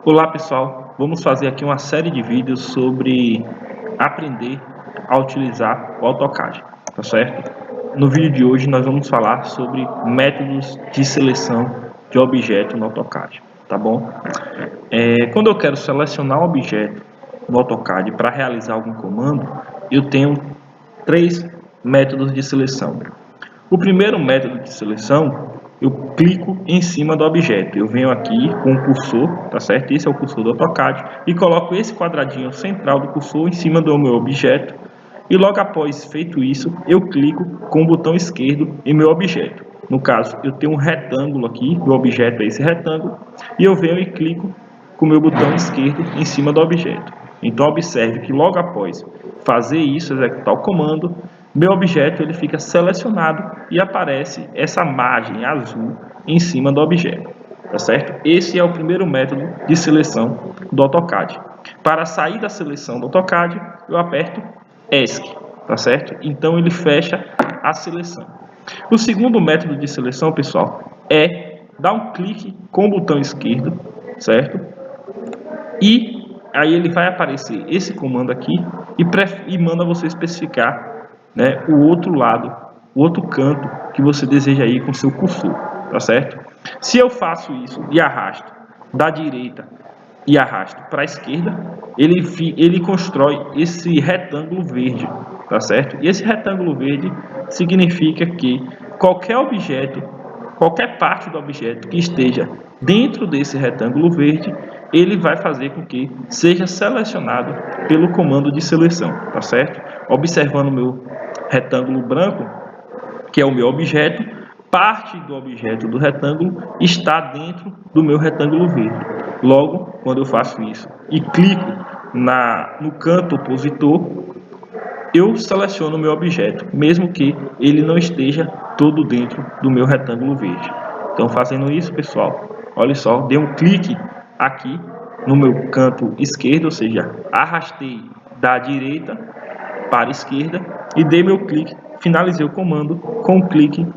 Olá pessoal, vamos fazer aqui uma série de vídeos sobre aprender a utilizar o AutoCAD, tá certo? No vídeo de hoje nós vamos falar sobre métodos de seleção de objeto no AutoCAD, tá bom? Quando eu quero selecionar um objeto no AutoCAD para realizar algum comando, eu tenho três métodos de seleção. O primeiro método de seleção, eu clico em cima do objeto. Eu venho aqui com o cursor, tá certo? Esse é o cursor do AutoCAD e coloco esse quadradinho central do cursor em cima do meu objeto. E logo após feito isso, eu clico com o botão esquerdo em meu objeto. No caso, eu tenho um retângulo aqui, meu objeto é esse retângulo, e eu venho e clico com o meu botão esquerdo em cima do objeto. Então observe que logo após fazer isso, executar o comando, meu objeto ele fica selecionado e aparece essa margem azul em cima do objeto, tá certo? Esse é o primeiro método de seleção do AutoCAD. Para sair da seleção do AutoCAD, eu aperto ESC, tá certo? Então ele fecha a seleção. O segundo método de seleção, pessoal, é dar um clique com o botão esquerdo, certo? E aí ele vai aparecer esse comando aqui e manda você especificar, né, o outro lado, o outro canto que você deseja ir com seu cursor, tá certo? Se eu faço isso e arrasto da direita e arrasto para a esquerda, ele constrói esse retângulo verde, tá certo? E esse retângulo verde significa que qualquer objeto, qualquer parte do objeto que esteja dentro desse retângulo verde, ele vai fazer com que seja selecionado pelo comando de seleção, tá certo? Observando o meu retângulo branco, que é o meu objeto, parte do objeto do retângulo está dentro do meu retângulo verde. Logo, quando eu faço isso e clico no canto opositor, eu seleciono o meu objeto, mesmo que ele não esteja todo dentro do meu retângulo verde. Então, fazendo isso, pessoal, olha só, dei um clique aqui no meu canto esquerdo, ou seja, arrastei da direita para a esquerda e dei meu clique, finalizei o comando com um clique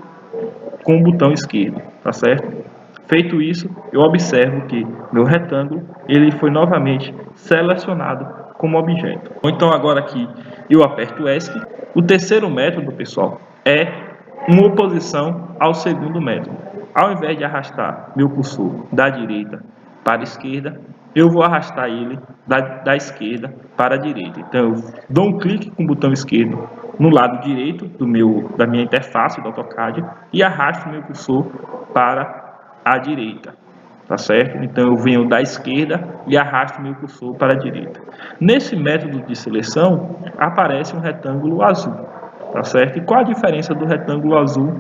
com o botão esquerdo, tá certo? Feito isso, eu observo que meu retângulo ele foi novamente selecionado como objeto. Então agora aqui eu aperto ESC. O terceiro método, pessoal, é uma oposição ao segundo método. Ao invés de arrastar meu cursor da direita para a esquerda, eu vou arrastar ele da esquerda para a direita. Então eu dou um clique com o botão esquerdo no lado direito da minha interface do AutoCAD e arrasto meu cursor para a direita, tá certo? Então eu venho da esquerda e arrasto meu cursor para a direita. Nesse método de seleção aparece um retângulo azul, tá certo? E qual a diferença do retângulo azul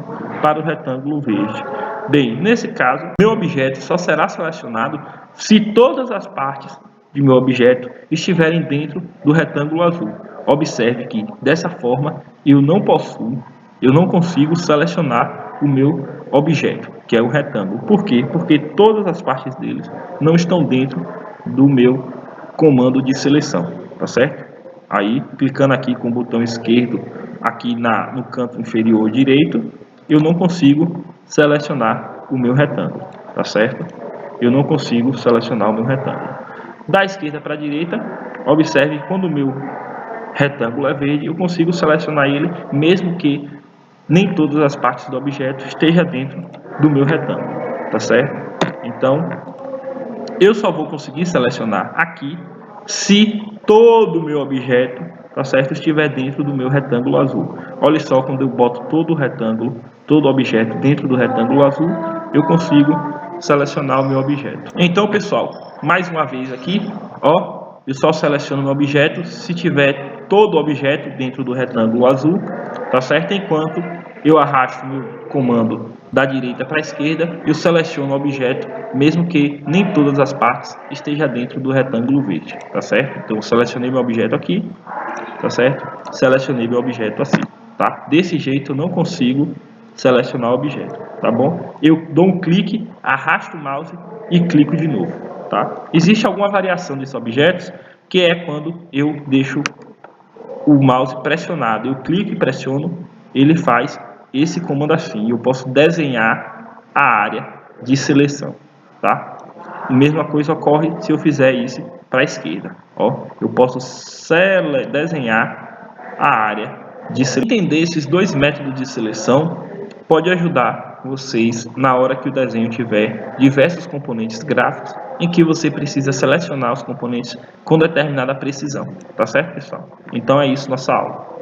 para o retângulo verde? Bem, nesse caso, meu objeto só será selecionado se todas as partes de meu objeto estiverem dentro do retângulo azul. Observe que dessa forma eu não consigo selecionar o meu objeto, que é o retângulo. Por quê? Porque todas as partes deles não estão dentro do meu comando de seleção, tá certo? Aí, clicando aqui com o botão esquerdo, aqui no canto inferior direito, eu não consigo selecionar o meu retângulo, tá certo? Eu não consigo selecionar o meu retângulo. Da esquerda para a direita, observe que quando o meu retângulo é verde, eu consigo selecionar ele, mesmo que nem todas as partes do objeto estejam dentro do meu retângulo, tá certo? Então, eu só vou conseguir selecionar aqui se todo o meu objeto, tá certo, estiver dentro do meu retângulo azul. Olha só, quando eu boto todo o retângulo, todo objeto dentro do retângulo azul, eu consigo selecionar o meu objeto. Então, pessoal, mais uma vez aqui, ó, eu só seleciono meu objeto se tiver todo o objeto dentro do retângulo azul, tá certo? Enquanto eu arrasto meu comando da direita para a esquerda, eu seleciono o objeto, mesmo que nem todas as partes estejam dentro do retângulo verde, tá certo? Então eu selecionei meu objeto aqui, tá certo? Selecionei meu objeto assim, tá? Desse jeito eu não consigo selecionar o objeto, tá bom? Eu dou um clique, arrasto o mouse e clico de novo, tá? Existe alguma variação desses objetos, que é quando eu deixo o mouse pressionado, eu clico e pressiono, ele faz esse comando assim, eu posso desenhar a área de seleção, tá? Mesma coisa ocorre se eu fizer isso para a esquerda. Ó, eu posso desenhar a área de seleção. Entender esses dois métodos de seleção pode ajudar vocês na hora que o desenho tiver diversos componentes gráficos em que você precisa selecionar os componentes com determinada precisão. Tá certo, pessoal? Então é isso nossa aula.